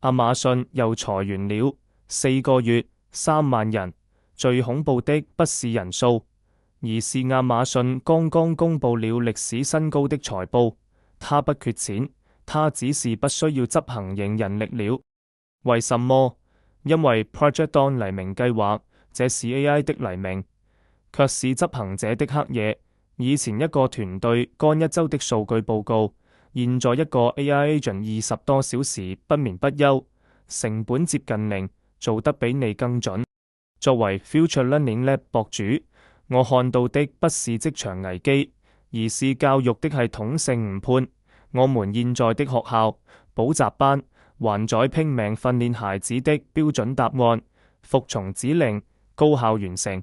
亞馬遜又裁員了4個月3萬人。最恐怖的不是人數，而是亞馬遜剛剛公布了歷史新高的財報。他不缺錢，他只是不需要執行型人力了。為什麼？因為 Project Dawn 黎明計劃，這是 AI 的黎明，卻是執行者的黑夜。以前一個團隊幹1週的數據報告，現在一個 AI agent 20多小時不眠不休，成本接近零，做得比你更準。作為 Future Learning Lab 博主，我看到的不是職場危機，而是教育的系統性誤判。我們現在的學校、補習班還在拼命訓練孩子的標準答案，服從指令，高效完成。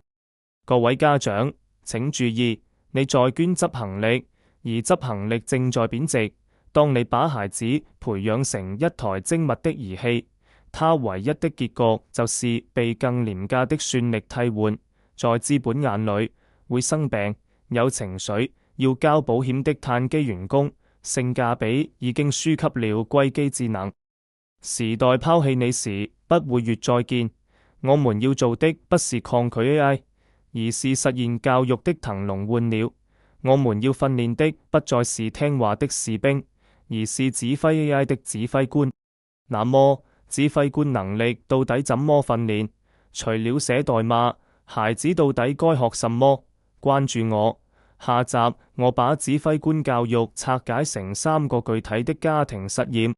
各位家長請注意，你在捐執行力，而執行力正在貶值。當你把孩子培養成一台精密的儀器，他唯一的結局就是被更廉價的算力替換，在資本眼裏會生病、有情緒、要交保險的碳基員工，性價比已經輸給了硅基智能。時代拋棄你時，不會越再見。我們要做的不是抗拒 AI， 而是實現教育的騰籠換鳥。我們要訓練的不再是聽話的士兵，而是指揮 AI 的指揮官。那麼指揮官能力到底怎麼訓練？除了寫代碼，孩子到底該學什麼？關注我，下集我把指揮官教育拆解成3個具體的家庭實驗。